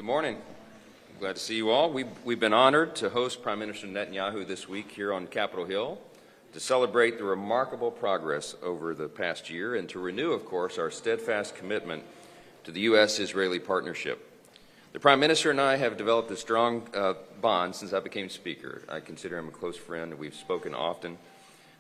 morning. I'm glad to see you all. We've been honored to host Prime Minister Netanyahu this week here on Capitol Hill to celebrate the remarkable progress over the past year and to renew, of course, our steadfast commitment to the U.S.-Israeli partnership. The Prime Minister and I have developed a strong bond since I became Speaker. I consider him a close friend, and we've spoken often.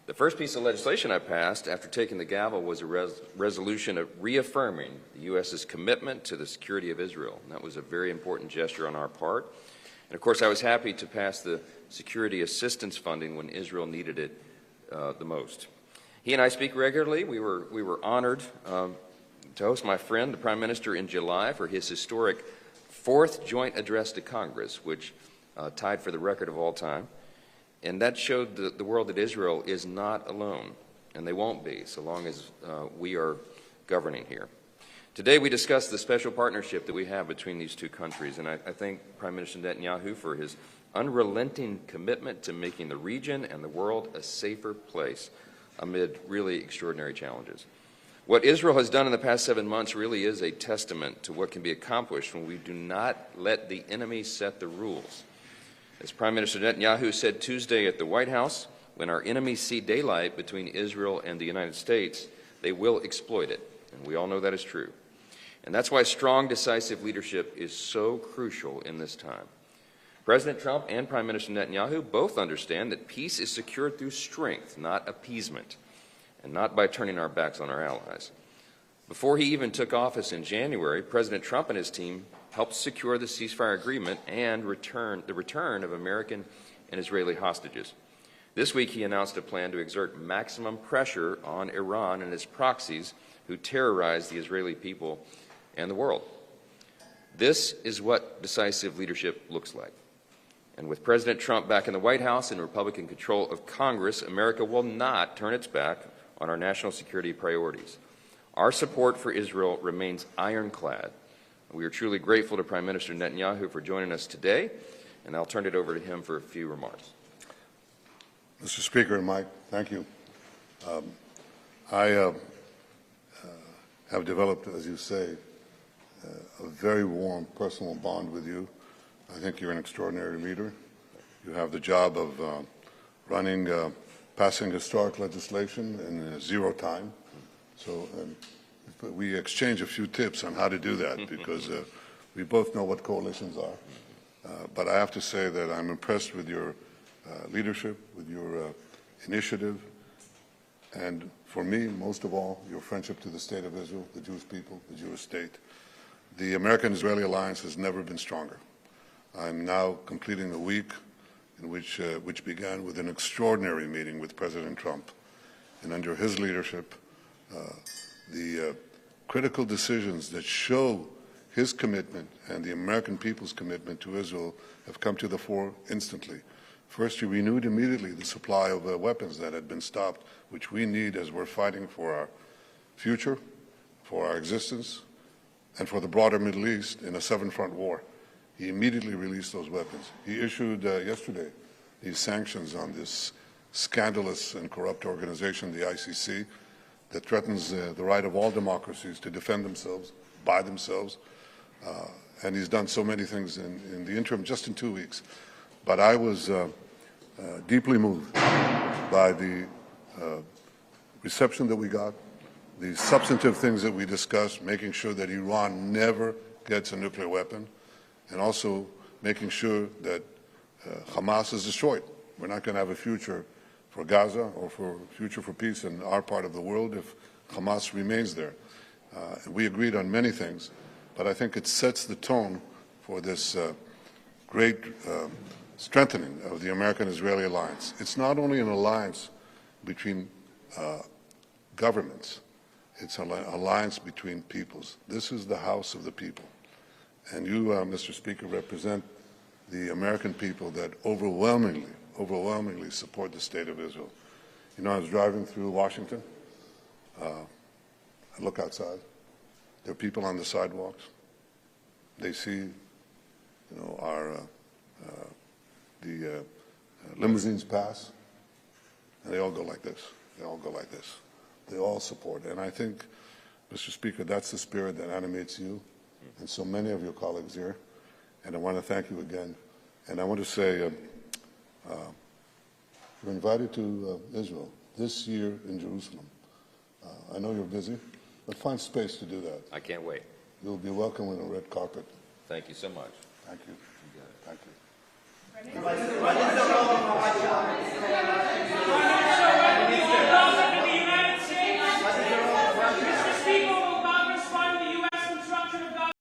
The first piece of legislation I passed after taking the gavel was a resolution of reaffirming the U.S.'s commitment to the security of Israel. And that was a very important gesture on our part. And of course, I was happy to pass the security assistance funding when Israel needed it the most. He and I speak regularly. We were honored to host my friend, the Prime Minister, in July for his historic fourth joint address to Congress, which tied for the record of all time. And that showed the world that Israel is not alone, and they won't be so long as we are governing here. Today we discuss the special partnership that we have between these two countries, and I thank Prime Minister Netanyahu for his unrelenting commitment to making the region and the world a safer place amid really extraordinary challenges. What Israel has done in the past 7 months really is a testament to what can be accomplished when we do not let the enemy set the rules. As Prime Minister Netanyahu said Tuesday at the White House, when our enemies see daylight between Israel and the United States, they will exploit it. And we all know that is true. And that's why strong, decisive leadership is so crucial in this time. President Trump and Prime Minister Netanyahu both understand that peace is secured through strength, not appeasement, and not by turning our backs on our allies. Before he even took office in January, President Trump and his team helped secure the ceasefire agreement and the return of American and Israeli hostages. This week he announced a plan to exert maximum pressure on Iran and its proxies who terrorize the Israeli people and the world. This is what decisive leadership looks like. And with President Trump back in the White House and Republican control of Congress, America will not turn its back on our national security priorities. Our support for Israel remains ironclad. We are truly grateful to Prime Minister Netanyahu for joining us today, and I'll turn it over to him for a few remarks. Mr. Speaker, Mike, thank you. I have developed, as you say, a very warm personal bond with you. I think you're an extraordinary leader. You have the job of passing historic legislation in zero time. So we exchange a few tips on how to do that because we both know what coalitions are. But I have to say that I'm impressed with your leadership, with your initiative, and for me, most of all, your friendship to the State of Israel, the Jewish people, the Jewish state. The American-Israeli alliance has never been stronger. I'm now completing a week in which began with an extraordinary meeting with President Trump. And under his leadership, the critical decisions that show his commitment and the American people's commitment to Israel have come to the fore instantly. First, he renewed immediately the supply of weapons that had been stopped, which we need as we're fighting for our future, for our existence, and for the broader Middle East in a seven-front war. He immediately released those weapons. He issued yesterday these sanctions on this scandalous and corrupt organization, the ICC, that threatens the right of all democracies to defend themselves by themselves. And he's done so many things in the interim, just in 2 weeks. But I was deeply moved by the reception that we got, the substantive things that we discussed, making sure that Iran never gets a nuclear weapon, and also making sure that Hamas is destroyed. We're not going to have a future for Gaza or for future for peace in our part of the world if Hamas remains there. We agreed on many things, but I think it sets the tone for this great strengthening of the American-Israeli alliance. It's not only an alliance between governments, it's an alliance between peoples. This is the house of the people. And you, Mr. Speaker, represent the American people that overwhelmingly support the State of Israel. You know, I was driving through Washington. I look outside. There are people on the sidewalks. They see, the limousines pass, and they all go like this. They all go like this. They all support. And I think, Mr. Speaker, that's the spirit that animates you and so many of your colleagues here. and I want to thank you again. And I want to say, you're invited to Israel this year in Jerusalem. I know you're busy, but find space to do that. I can't wait. You'll be welcome on a red carpet. Thank you so much. Thank you. You got it. Thank you.